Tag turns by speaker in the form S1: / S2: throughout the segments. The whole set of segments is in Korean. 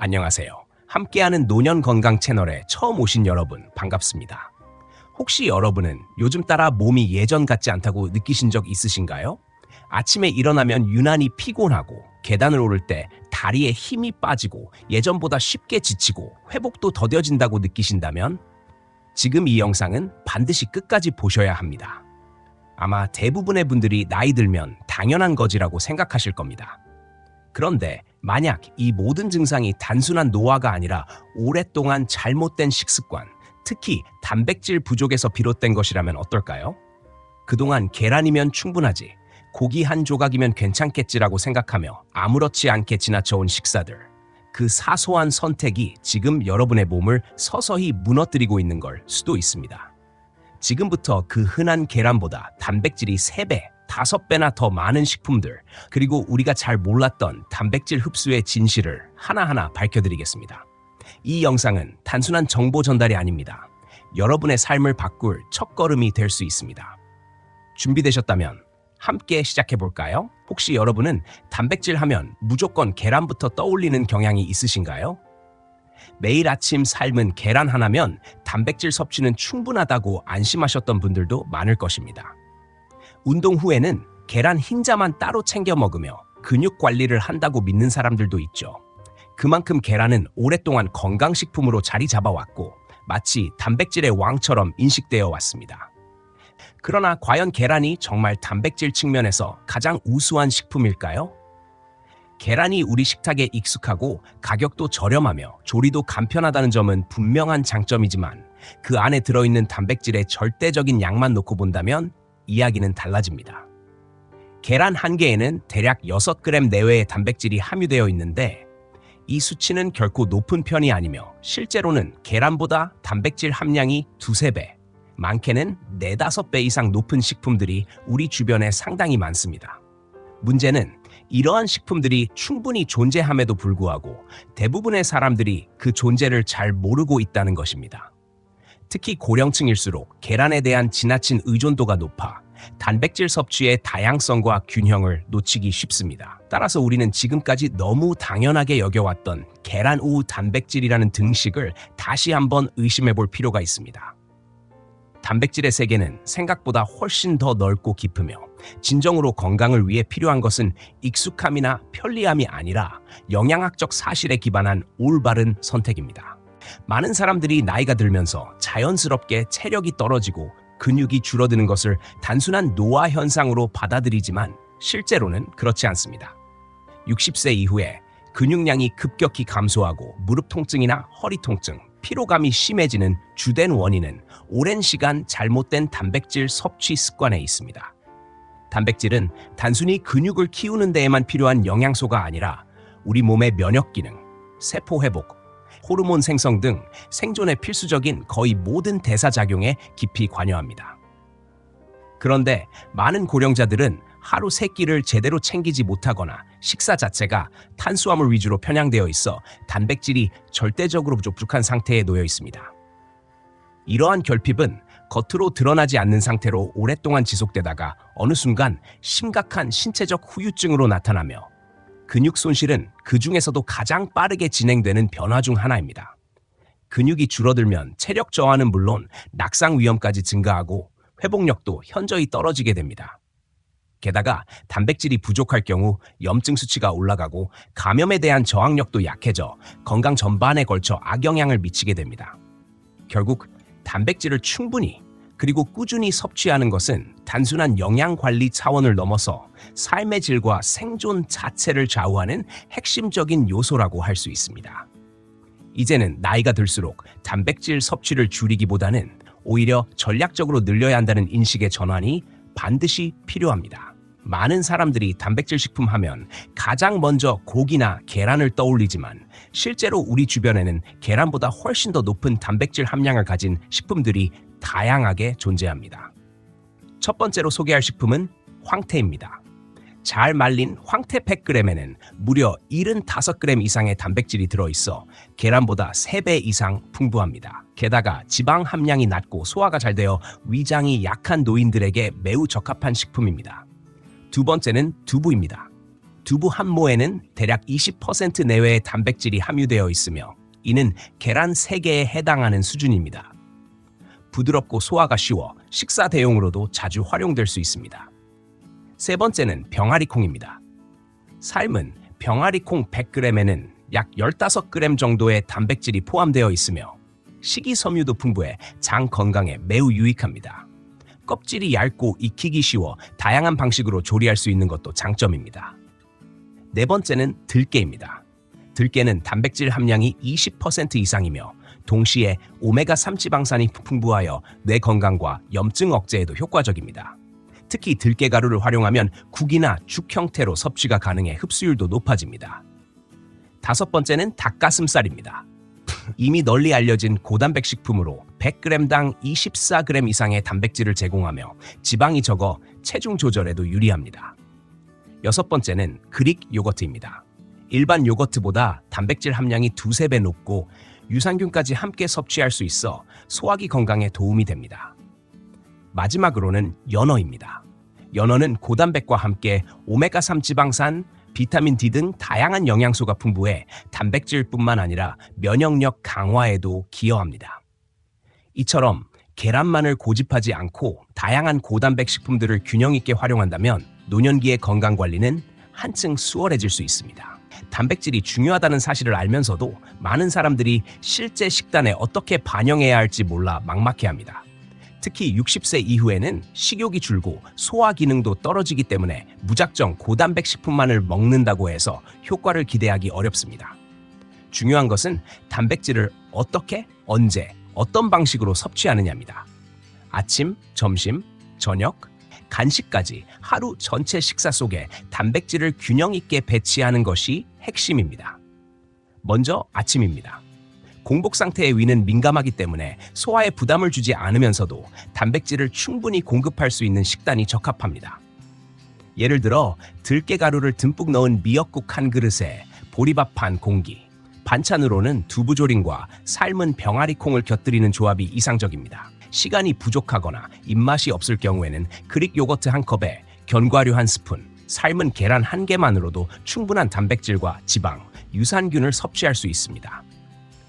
S1: 안녕하세요. 함께하는 노년 건강 채널에 처음 오신 여러분 반갑습니다. 혹시 여러분은 요즘 따라 몸이 예전 같지 않다고 느끼신 적 있으신가요? 아침에 일어나면 유난히 피곤하고 계단을 오를 때 다리에 힘이 빠지고 예전보다 쉽게 지치고 회복도 더뎌진다고 느끼신다면 지금 이 영상은 반드시 끝까지 보셔야 합니다. 아마 대부분의 분들이 나이 들면 당연한 거지라고 생각하실 겁니다. 그런데 만약 이 모든 증상이 단순한 노화가 아니라 오랫동안 잘못된 식습관, 특히 단백질 부족에서 비롯된 것이라면 어떨까요? 그동안 계란이면 충분하지, 고기 한 조각이면 괜찮겠지라고 생각하며 아무렇지 않게 지나쳐온 식사들, 그 사소한 선택이 지금 여러분의 몸을 서서히 무너뜨리고 있는 걸 수도 있습니다. 지금부터 그 흔한 계란보다 단백질이 3배, 5배나 더 많은 식품들, 그리고 우리가 잘 몰랐던 단백질 흡수의 진실을 하나하나 밝혀드리겠습니다. 이 영상은 단순한 정보 전달이 아닙니다. 여러분의 삶을 바꿀 첫걸음이 될 수 있습니다. 준비되셨다면 함께 시작해볼까요? 혹시 여러분은 단백질 하면 무조건 계란부터 떠올리는 경향이 있으신가요? 매일 아침 삶은 계란 하나면 단백질 섭취는 충분하다고 안심하셨던 분들도 많을 것입니다. 운동 후에는 계란 흰자만 따로 챙겨 먹으며 근육 관리를 한다고 믿는 사람들도 있죠. 그만큼 계란은 오랫동안 건강식품으로 자리 잡아왔고 마치 단백질의 왕처럼 인식되어 왔습니다. 그러나 과연 계란이 정말 단백질 측면에서 가장 우수한 식품일까요? 계란이 우리 식탁에 익숙하고 가격도 저렴하며 조리도 간편하다는 점은 분명한 장점이지만 그 안에 들어있는 단백질의 절대적인 양만 놓고 본다면 이야기는 달라집니다. 계란 한 개에는 대략 6g 내외의 단백질이 함유되어 있는데 이 수치는 결코 높은 편이 아니며 실제로는 계란보다 단백질 함량이 2~3배, 많게는 4~5배 이상 높은 식품들이 우리 주변에 상당히 많습니다. 문제는 이러한 식품들이 충분히 존재함에도 불구하고 대부분의 사람들이 그 존재를 잘 모르고 있다는 것입니다. 특히 고령층일수록 계란에 대한 지나친 의존도가 높아 단백질 섭취의 다양성과 균형을 놓치기 쉽습니다. 따라서 우리는 지금까지 너무 당연하게 여겨왔던 계란 우 단백질이라는 등식을 다시 한번 의심해 볼 필요가 있습니다. 단백질의 세계는 생각보다 훨씬 더 넓고 깊으며 진정으로 건강을 위해 필요한 것은 익숙함이나 편리함이 아니라 영양학적 사실에 기반한 올바른 선택입니다. 많은 사람들이 나이가 들면서 자연스럽게 체력이 떨어지고 근육이 줄어드는 것을 단순한 노화 현상으로 받아들이지만 실제로는 그렇지 않습니다. 60세 이후에 근육량이 급격히 감소하고 무릎 통증이나 허리 통증, 피로감이 심해지는 주된 원인은 오랜 시간 잘못된 단백질 섭취 습관에 있습니다. 단백질은 단순히 근육을 키우는 데에만 필요한 영양소가 아니라 우리 몸의 면역 기능, 세포 회복, 호르몬 생성 등 생존에 필수적인 거의 모든 대사작용에 깊이 관여합니다. 그런데 많은 고령자들은 하루 3끼를 제대로 챙기지 못하거나 식사 자체가 탄수화물 위주로 편향되어 있어 단백질이 절대적으로 부족한 상태에 놓여 있습니다. 이러한 결핍은 겉으로 드러나지 않는 상태로 오랫동안 지속되다가 어느 순간 심각한 신체적 후유증으로 나타나며 근육 손실은 그 중에서도 가장 빠르게 진행되는 변화 중 하나입니다. 근육이 줄어들면 체력 저하는 물론 낙상 위험까지 증가하고 회복력도 현저히 떨어지게 됩니다. 게다가 단백질이 부족할 경우 염증 수치가 올라가고 감염에 대한 저항력도 약해져 건강 전반에 걸쳐 악영향을 미치게 됩니다. 결국 단백질을 충분히 그리고 꾸준히 섭취하는 것은 단순한 영양 관리 차원을 넘어서 삶의 질과 생존 자체를 좌우하는 핵심적인 요소라고 할 수 있습니다. 이제는 나이가 들수록 단백질 섭취를 줄이기보다는 오히려 전략적으로 늘려야 한다는 인식의 전환이 반드시 필요합니다. 많은 사람들이 단백질 식품 하면 가장 먼저 고기나 계란을 떠올리지만 실제로 우리 주변에는 계란보다 훨씬 더 높은 단백질 함량을 가진 식품들이 다양하게 존재합니다. 첫 번째로 소개할 식품은 황태입니다. 잘 말린 황태 100g에는 무려 75g 이상의 단백질이 들어있어 계란보다 3배 이상 풍부합니다. 게다가 지방 함량이 낮고 소화가 잘 되어 위장이 약한 노인들에게 매우 적합한 식품입니다. 두 번째는 두부입니다. 두부 한 모에는 대략 20% 내외의 단백질이 함유되어 있으며 이는 계란 3개에 해당하는 수준입니다. 부드럽고 소화가 쉬워 식사 대용으로도 자주 활용될 수 있습니다. 세 번째는 병아리콩입니다. 삶은 병아리콩 100g에는 약 15g 정도의 단백질이 포함되어 있으며 식이섬유도 풍부해 장 건강에 매우 유익합니다. 껍질이 얇고 익히기 쉬워 다양한 방식으로 조리할 수 있는 것도 장점입니다. 네 번째는 들깨입니다. 들깨는 단백질 함량이 20% 이상이며 동시에 오메가3 지방산이 풍부하여 뇌 건강과 염증 억제에도 효과적입니다. 특히 들깨 가루를 활용하면 국이나 죽 형태로 섭취가 가능해 흡수율도 높아집니다. 다섯 번째는 닭가슴살입니다. 이미 널리 알려진 고단백 식품으로 100g당 24g 이상의 단백질을 제공하며 지방이 적어 체중 조절에도 유리합니다. 여섯 번째는 그릭 요거트입니다. 일반 요거트보다 단백질 함량이 2~3배 높고 유산균까지 함께 섭취할 수 있어 소화기 건강에 도움이 됩니다. 마지막으로는 연어입니다. 연어는 고단백과 함께 오메가3 지방산, 비타민 D 등 다양한 영양소가 풍부해 단백질뿐만 아니라 면역력 강화에도 기여합니다. 이처럼 계란만을 고집하지 않고 다양한 고단백 식품들을 균형 있게 활용한다면 노년기의 건강 관리는 한층 수월해질 수 있습니다. 단백질이 중요하다는 사실을 알면서도 많은 사람들이 실제 식단에 어떻게 반영해야 할지 몰라 막막해합니다. 특히 60세 이후에는 식욕이 줄고 소화 기능도 떨어지기 때문에 무작정 고단백 식품만을 먹는다고 해서 효과를 기대하기 어렵습니다. 중요한 것은 단백질을 어떻게, 언제, 어떤 방식으로 섭취하느냐입니다. 아침, 점심, 저녁, 간식까지 하루 전체 식사 속에 단백질을 균형 있게 배치하는 것이 핵심입니다. 먼저 아침입니다. 공복 상태의 위는 민감하기 때문에 소화에 부담을 주지 않으면서도 단백질을 충분히 공급할 수 있는 식단이 적합합니다. 예를 들어 들깨 가루를 듬뿍 넣은 미역국 한 그릇에 보리밥 반 공기, 반찬으로는 두부조림과 삶은 병아리콩을 곁들이는 조합이 이상적입니다. 시간이 부족하거나 입맛이 없을 경우에는 그릭 요거트 한 컵에 견과류 한 스푼, 삶은 계란 한 개만으로도 충분한 단백질과 지방, 유산균을 섭취할 수 있습니다.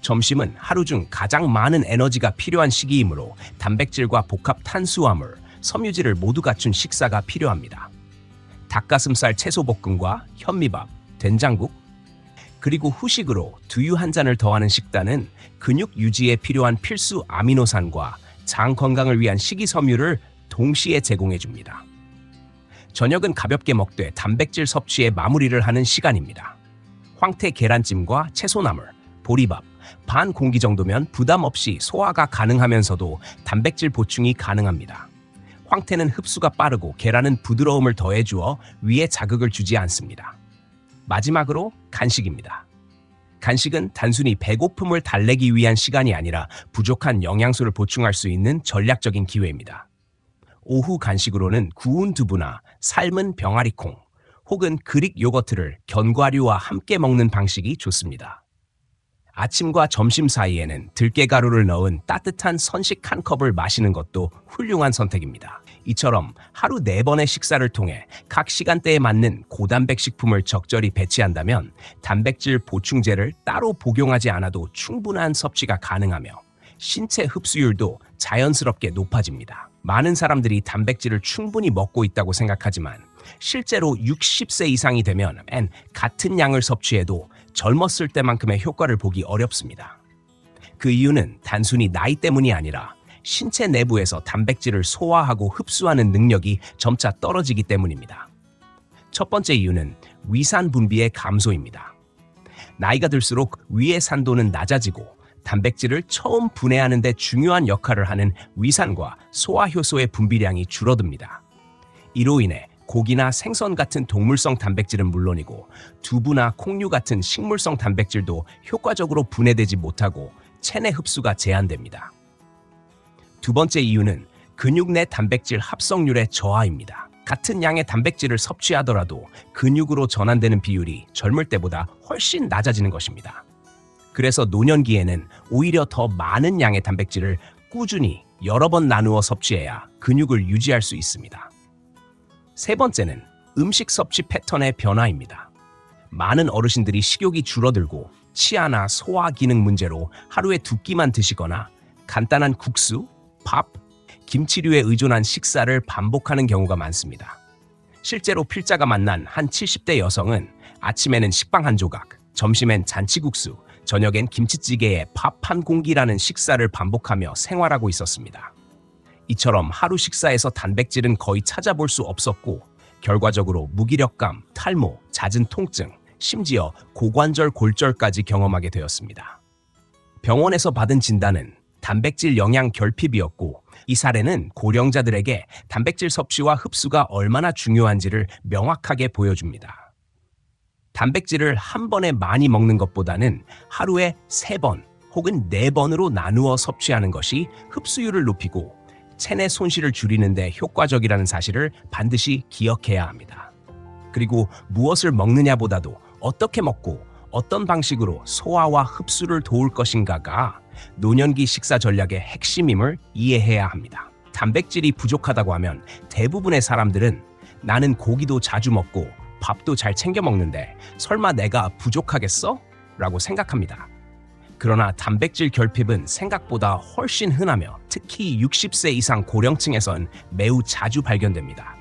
S1: 점심은 하루 중 가장 많은 에너지가 필요한 시기이므로 단백질과 복합 탄수화물, 섬유질을 모두 갖춘 식사가 필요합니다. 닭가슴살 채소볶음과 현미밥, 된장국, 그리고 후식으로 두유 한 잔을 더하는 식단은 근육 유지에 필요한 필수 아미노산과 장 건강을 위한 식이섬유를 동시에 제공해 줍니다. 저녁은 가볍게 먹되 단백질 섭취에 마무리를 하는 시간입니다. 황태 계란찜과 채소나물, 보리밥, 반 공기 정도면 부담 없이 소화가 가능하면서도 단백질 보충이 가능합니다. 황태는 흡수가 빠르고 계란은 부드러움을 더해주어 위에 자극을 주지 않습니다. 마지막으로 간식입니다. 간식은 단순히 배고픔을 달래기 위한 시간이 아니라 부족한 영양소를 보충할 수 있는 전략적인 기회입니다. 오후 간식으로는 구운 두부나 삶은 병아리콩 혹은 그릭 요거트를 견과류와 함께 먹는 방식이 좋습니다. 아침과 점심 사이에는 들깨가루를 넣은 따뜻한 선식 한 컵을 마시는 것도 훌륭한 선택입니다. 이처럼 하루 4번의 식사를 통해 각 시간대에 맞는 고단백 식품을 적절히 배치한다면 단백질 보충제를 따로 복용하지 않아도 충분한 섭취가 가능하며 신체 흡수율도 자연스럽게 높아집니다. 많은 사람들이 단백질을 충분히 먹고 있다고 생각하지만 실제로 60세 이상이 되면 같은 양을 섭취해도 젊었을 때만큼의 효과를 보기 어렵습니다. 그 이유는 단순히 나이 때문이 아니라 신체 내부에서 단백질을 소화하고 흡수하는 능력이 점차 떨어지기 때문입니다. 첫 번째 이유는 위산 분비의 감소입니다. 나이가 들수록 위의 산도는 낮아지고 단백질을 처음 분해하는 데 중요한 역할을 하는 위산과 소화효소의 분비량이 줄어듭니다. 이로 인해 고기나 생선 같은 동물성 단백질은 물론이고 두부나 콩류 같은 식물성 단백질도 효과적으로 분해되지 못하고 체내 흡수가 제한됩니다. 두 번째 이유는 근육 내 단백질 합성률의 저하입니다. 같은 양의 단백질을 섭취하더라도 근육으로 전환되는 비율이 젊을 때보다 훨씬 낮아지는 것입니다. 그래서 노년기에는 오히려 더 많은 양의 단백질을 꾸준히 여러 번 나누어 섭취해야 근육을 유지할 수 있습니다. 세 번째는 음식 섭취 패턴의 변화입니다. 많은 어르신들이 식욕이 줄어들고 치아나 소화 기능 문제로 하루에 2끼만 드시거나 간단한 국수, 밥, 김치류에 의존한 식사를 반복하는 경우가 많습니다. 실제로 필자가 만난 한 70대 여성은 아침에는 식빵 한 조각, 점심엔 잔치국수, 저녁엔 김치찌개에 밥 한 공기라는 식사를 반복하며 생활하고 있었습니다. 이처럼 하루 식사에서 단백질은 거의 찾아볼 수 없었고 결과적으로 무기력감, 탈모, 잦은 통증, 심지어 고관절 골절까지 경험하게 되었습니다. 병원에서 받은 진단은 단백질 영양 결핍이었고 이 사례는 고령자들에게 단백질 섭취와 흡수가 얼마나 중요한지를 명확하게 보여줍니다. 단백질을 한 번에 많이 먹는 것보다는 하루에 3번 혹은 4번으로 나누어 섭취하는 것이 흡수율을 높이고 체내 손실을 줄이는 데 효과적이라는 사실을 반드시 기억해야 합니다. 그리고 무엇을 먹느냐보다도 어떻게 먹고 어떤 방식으로 소화와 흡수를 도울 것인가가 노년기 식사 전략의 핵심임을 이해해야 합니다. 단백질이 부족하다고 하면 대부분의 사람들은 나는 고기도 자주 먹고 밥도 잘 챙겨 먹는데 설마 내가 부족하겠어? 라고 생각합니다. 그러나 단백질 결핍은 생각보다 훨씬 흔하며 특히 60세 이상 고령층에선 매우 자주 발견됩니다.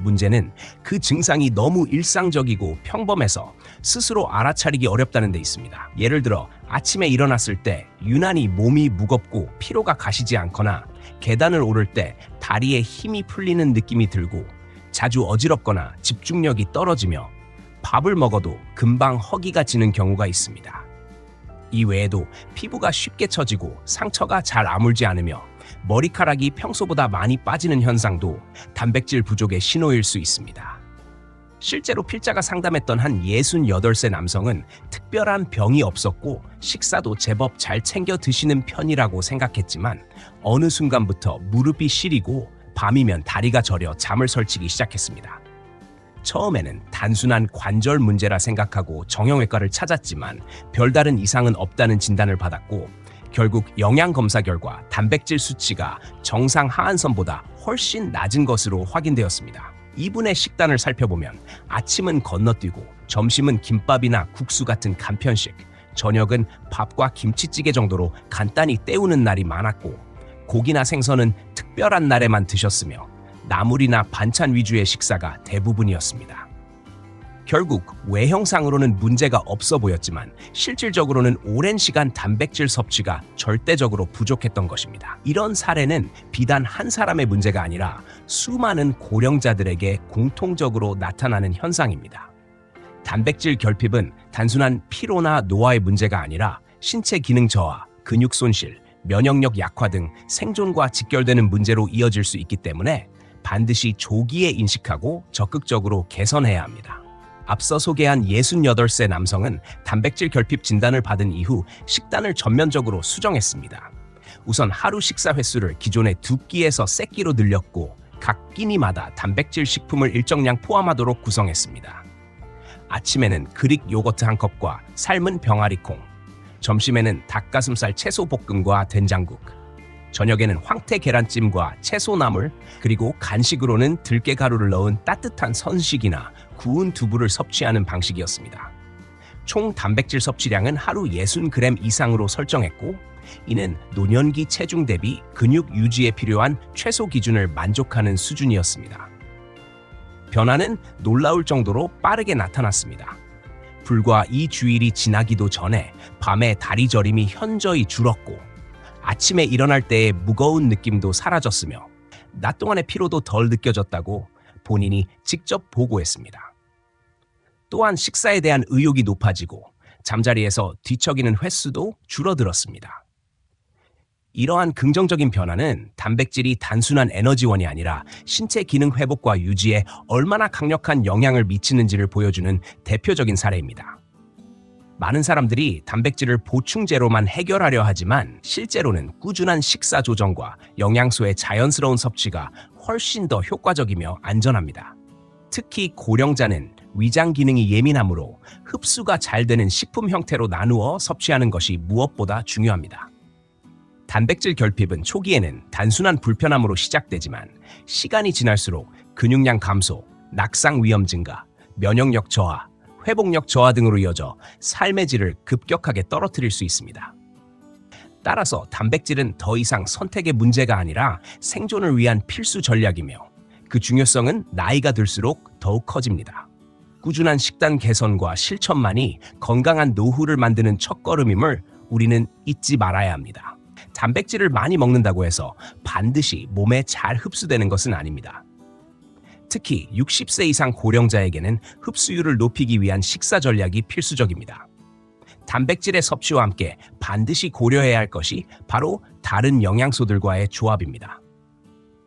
S1: 문제는 그 증상이 너무 일상적이고 평범해서 스스로 알아차리기 어렵다는 데 있습니다. 예를 들어 아침에 일어났을 때 유난히 몸이 무겁고 피로가 가시지 않거나 계단을 오를 때 다리에 힘이 풀리는 느낌이 들고 자주 어지럽거나 집중력이 떨어지며 밥을 먹어도 금방 허기가 지는 경우가 있습니다. 이 외에도 피부가 쉽게 처지고 상처가 잘 아물지 않으며 머리카락이 평소보다 많이 빠지는 현상도 단백질 부족의 신호일 수 있습니다. 실제로 필자가 상담했던 한 68세 남성은 특별한 병이 없었고 식사도 제법 잘 챙겨 드시는 편이라고 생각했지만 어느 순간부터 무릎이 시리고 밤이면 다리가 저려 잠을 설치기 시작했습니다. 처음에는 단순한 관절 문제라 생각하고 정형외과를 찾았지만 별다른 이상은 없다는 진단을 받았고 결국 영양검사 결과 단백질 수치가 정상 하한선보다 훨씬 낮은 것으로 확인되었습니다. 이분의 식단을 살펴보면 아침은 건너뛰고 점심은 김밥이나 국수 같은 간편식, 저녁은 밥과 김치찌개 정도로 간단히 때우는 날이 많았고 고기나 생선은 특별한 날에만 드셨으며 나물이나 반찬 위주의 식사가 대부분이었습니다. 결국 외형상으로는 문제가 없어 보였지만 실질적으로는 오랜 시간 단백질 섭취가 절대적으로 부족했던 것입니다. 이런 사례는 비단 한 사람의 문제가 아니라 수많은 고령자들에게 공통적으로 나타나는 현상입니다. 단백질 결핍은 단순한 피로나 노화의 문제가 아니라 신체 기능 저하, 근육 손실, 면역력 약화 등 생존과 직결되는 문제로 이어질 수 있기 때문에 반드시 조기에 인식하고 적극적으로 개선해야 합니다. 앞서 소개한 68세 남성은 단백질 결핍 진단을 받은 이후 식단을 전면적으로 수정했습니다. 우선 하루 식사 횟수를 기존의 2끼에서 3끼로 늘렸고 각 끼니마다 단백질 식품을 일정량 포함하도록 구성했습니다. 아침에는 그릭 요거트 한 컵과 삶은 병아리콩, 점심에는 닭가슴살 채소 볶음과 된장국, 저녁에는 황태 계란찜과 채소 나물, 그리고 간식으로는 들깨가루를 넣은 따뜻한 선식이나 구운 두부를 섭취하는 방식이었습니다. 총 단백질 섭취량은 하루 60g 이상으로 설정했고 이는 노년기 체중 대비 근육 유지에 필요한 최소 기준을 만족하는 수준이었습니다. 변화는 놀라울 정도로 빠르게 나타났습니다. 불과 2주일이 지나기도 전에 밤에 다리 저림이 현저히 줄었고 아침에 일어날 때의 무거운 느낌도 사라졌으며 낮 동안의 피로도 덜 느껴졌다고 본인이 직접 보고했습니다. 또한 식사에 대한 의욕이 높아지고 잠자리에서 뒤척이는 횟수도 줄어들었습니다. 이러한 긍정적인 변화는 단백질이 단순한 에너지원이 아니라 신체 기능 회복과 유지에 얼마나 강력한 영향을 미치는지를 보여주는 대표적인 사례입니다. 많은 사람들이 단백질을 보충제로만 해결하려 하지만 실제로는 꾸준한 식사 조정과 영양소의 자연스러운 섭취가 훨씬 더 효과적이며 안전합니다. 특히 고령자는 위장 기능이 예민하므로 흡수가 잘 되는 식품 형태로 나누어 섭취하는 것이 무엇보다 중요합니다. 단백질 결핍은 초기에는 단순한 불편함으로 시작되지만 시간이 지날수록 근육량 감소, 낙상 위험 증가, 면역력 저하, 회복력 저하 등으로 이어져 삶의 질을 급격하게 떨어뜨릴 수 있습니다. 따라서 단백질은 더 이상 선택의 문제가 아니라 생존을 위한 필수 전략이며 그 중요성은 나이가 들수록 더욱 커집니다. 꾸준한 식단 개선과 실천만이 건강한 노후를 만드는 첫걸음임을 우리는 잊지 말아야 합니다. 단백질을 많이 먹는다고 해서 반드시 몸에 잘 흡수되는 것은 아닙니다. 특히 60세 이상 고령자에게는 흡수율을 높이기 위한 식사 전략이 필수적입니다. 단백질의 섭취와 함께 반드시 고려해야 할 것이 바로 다른 영양소들과의 조합입니다.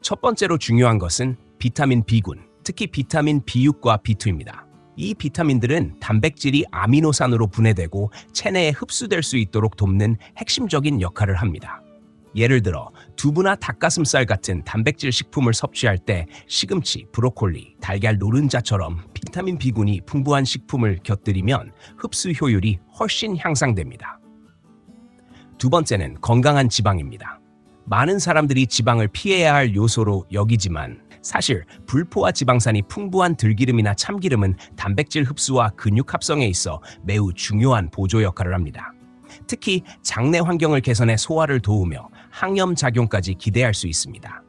S1: 첫 번째로 중요한 것은 비타민 B군, 특히 비타민 B6과 B2입니다. 이 비타민들은 단백질이 아미노산으로 분해되고 체내에 흡수될 수 있도록 돕는 핵심적인 역할을 합니다. 예를 들어 두부나 닭가슴살 같은 단백질 식품을 섭취할 때 시금치, 브로콜리, 달걀 노른자처럼 비타민 B군이 풍부한 식품을 곁들이면 흡수 효율이 훨씬 향상됩니다. 두 번째는 건강한 지방입니다. 많은 사람들이 지방을 피해야 할 요소로 여기지만 사실 불포화 지방산이 풍부한 들기름이나 참기름은 단백질 흡수와 근육 합성에 있어 매우 중요한 보조 역할을 합니다. 특히 장내 환경을 개선해 소화를 도우며 항염 작용까지 기대할 수 있습니다.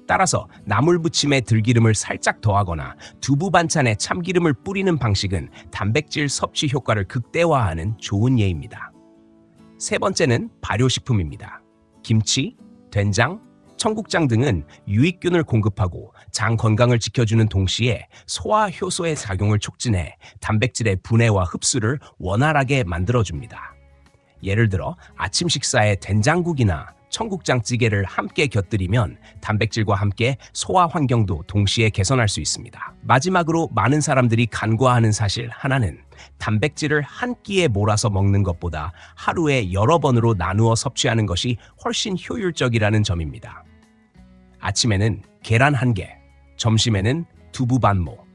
S1: 따라서 나물 부침에 들기름을 살짝 더하거나 두부 반찬에 참기름을 뿌리는 방식은 단백질 섭취 효과를 극대화하는 좋은 예입니다. 세 번째는 발효식품입니다. 김치, 된장, 청국장 등은 유익균을 공급하고 장 건강을 지켜주는 동시에 소화 효소의 작용을 촉진해 단백질의 분해와 흡수를 원활하게 만들어줍니다. 예를 들어 아침 식사에 된장국이나 청국장찌개를 함께 곁들이면 단백질과 함께 소화 환경도 동시에 개선할 수 있습니다. 마지막으로 많은 사람들이 간과하는 사실 하나는 단백질을 한 끼에 몰아서 먹는 것보다 하루에 여러 번으로 나누어 섭취하는 것이 훨씬 효율적이라는 점입니다. 아침에는 계란 1개, 점심에는 두부 반모,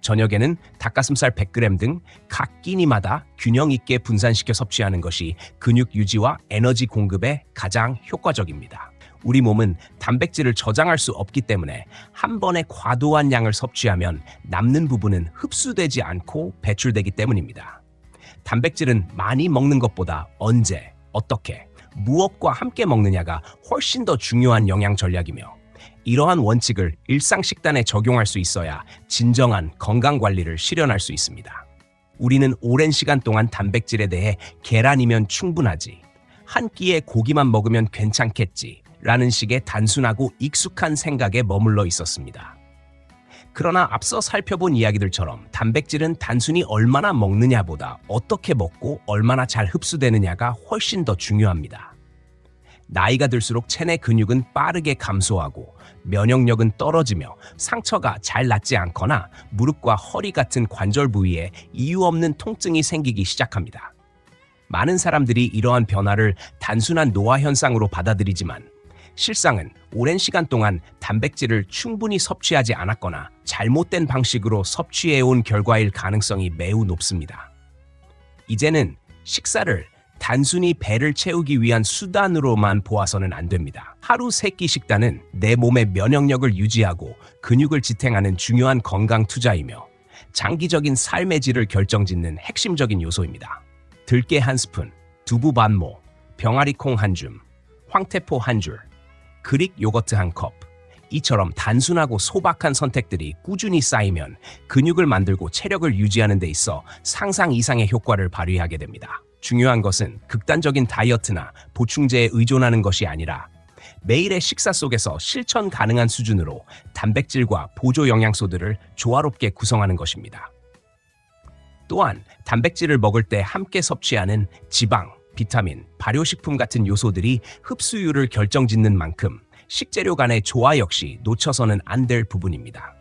S1: 저녁에는 닭가슴살 100g 등 각 끼니마다 균형 있게 분산시켜 섭취하는 것이 근육 유지와 에너지 공급에 가장 효과적입니다. 우리 몸은 단백질을 저장할 수 없기 때문에 한 번에 과도한 양을 섭취하면 남는 부분은 흡수되지 않고 배출되기 때문입니다. 단백질은 많이 먹는 것보다 언제, 어떻게, 무엇과 함께 먹느냐가 훨씬 더 중요한 영양 전략이며 이러한 원칙을 일상 식단에 적용할 수 있어야 진정한 건강 관리를 실현할 수 있습니다. 우리는 오랜 시간 동안 단백질에 대해 계란이면 충분하지, 한 끼에 고기만 먹으면 괜찮겠지 라는 식의 단순하고 익숙한 생각에 머물러 있었습니다. 그러나 앞서 살펴본 이야기들처럼 단백질은 단순히 얼마나 먹느냐보다 어떻게 먹고 얼마나 잘 흡수되느냐가 훨씬 더 중요합니다. 나이가 들수록 체내 근육은 빠르게 감소하고 면역력은 떨어지며 상처가 잘 낫지 않거나 무릎과 허리 같은 관절 부위에 이유 없는 통증이 생기기 시작합니다. 많은 사람들이 이러한 변화를 단순한 노화 현상으로 받아들이지만 실상은 오랜 시간 동안 단백질을 충분히 섭취하지 않았거나 잘못된 방식으로 섭취해온 결과일 가능성이 매우 높습니다. 이제는 식사를 단순히 배를 채우기 위한 수단으로만 보아서는 안 됩니다. 하루 3끼 식단은 내 몸의 면역력을 유지하고 근육을 지탱하는 중요한 건강 투자이며 장기적인 삶의 질을 결정짓는 핵심적인 요소입니다. 들깨 1스푼, 두부 반모, 병아리콩 1줌, 황태포 1줄, 그릭 요거트 1컵, 이처럼 단순하고 소박한 선택들이 꾸준히 쌓이면 근육을 만들고 체력을 유지하는 데 있어 상상 이상의 효과를 발휘하게 됩니다. 중요한 것은 극단적인 다이어트나 보충제에 의존하는 것이 아니라 매일의 식사 속에서 실천 가능한 수준으로 단백질과 보조 영양소들을 조화롭게 구성하는 것입니다. 또한 단백질을 먹을 때 함께 섭취하는 지방, 비타민, 발효식품 같은 요소들이 흡수율을 결정짓는 만큼 식재료 간의 조화 역시 놓쳐서는 안 될 부분입니다.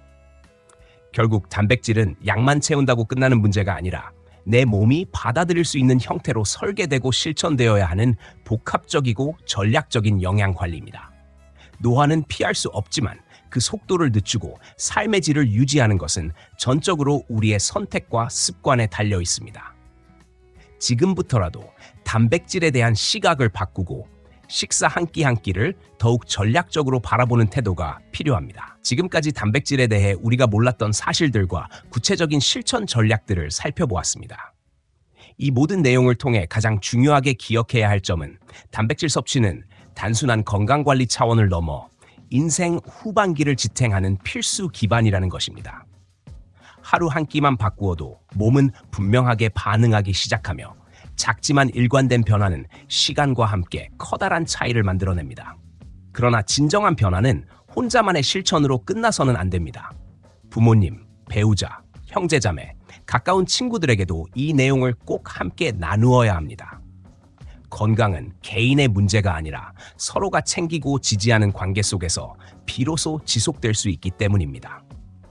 S1: 결국 단백질은 양만 채운다고 끝나는 문제가 아니라 내 몸이 받아들일 수 있는 형태로 설계되고 실천되어야 하는 복합적이고 전략적인 영양 관리입니다. 노화는 피할 수 없지만 그 속도를 늦추고 삶의 질을 유지하는 것은 전적으로 우리의 선택과 습관에 달려 있습니다. 지금부터라도 단백질에 대한 시각을 바꾸고 식사 한 끼 한 끼를 더욱 전략적으로 바라보는 태도가 필요합니다. 지금까지 단백질에 대해 우리가 몰랐던 사실들과 구체적인 실천 전략들을 살펴보았습니다. 이 모든 내용을 통해 가장 중요하게 기억해야 할 점은 단백질 섭취는 단순한 건강관리 차원을 넘어 인생 후반기를 지탱하는 필수 기반이라는 것입니다. 하루 한 끼만 바꾸어도 몸은 분명하게 반응하기 시작하며 작지만 일관된 변화는 시간과 함께 커다란 차이를 만들어냅니다. 그러나 진정한 변화는 혼자만의 실천으로 끝나서는 안 됩니다. 부모님, 배우자, 형제자매, 가까운 친구들에게도 이 내용을 꼭 함께 나누어야 합니다. 건강은 개인의 문제가 아니라 서로가 챙기고 지지하는 관계 속에서 비로소 지속될 수 있기 때문입니다.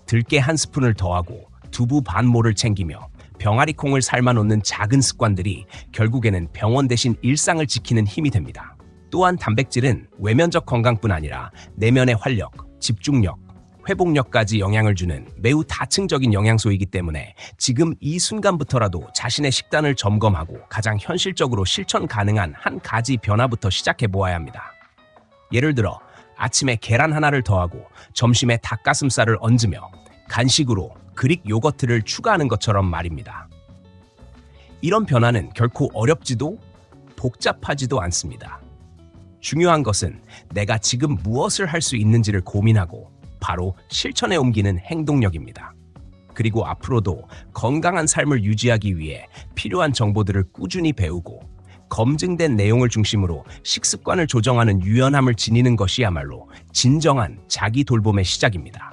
S1: 들깨 한 스푼을 더하고 두부 반 모를 챙기며 병아리 콩을 삶아 놓는 작은 습관들이 결국에는 병원 대신 일상을 지키는 힘이 됩니다. 또한 단백질은 외면적 건강뿐 아니라 내면의 활력, 집중력, 회복력까지 영향을 주는 매우 다층적인 영양소이기 때문에 지금 이 순간부터라도 자신의 식단을 점검하고 가장 현실적으로 실천 가능한 한 가지 변화부터 시작해 보아야 합니다. 예를 들어 아침에 계란 하나를 더하고 점심에 닭가슴살을 얹으며 간식으로 그릭 요거트를 추가하는 것처럼 말입니다. 이런 변화는 결코 어렵지도 복잡하지도 않습니다. 중요한 것은 내가 지금 무엇을 할 수 있는지를 고민하고 바로 실천에 옮기는 행동력입니다. 그리고 앞으로도 건강한 삶을 유지하기 위해 필요한 정보들을 꾸준히 배우고 검증된 내용을 중심으로 식습관을 조정하는 유연함을 지니는 것이야말로 진정한 자기 돌봄의 시작입니다.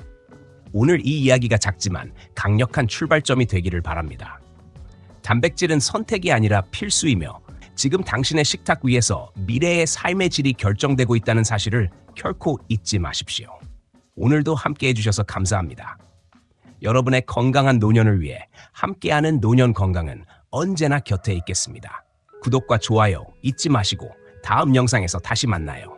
S1: 오늘 이 이야기가 작지만 강력한 출발점이 되기를 바랍니다. 단백질은 선택이 아니라 필수이며 지금 당신의 식탁 위에서 미래의 삶의 질이 결정되고 있다는 사실을 결코 잊지 마십시오. 오늘도 함께 해주셔서 감사합니다. 여러분의 건강한 노년을 위해 함께하는 노년 건강은 언제나 곁에 있겠습니다. 구독과 좋아요 잊지 마시고 다음 영상에서 다시 만나요.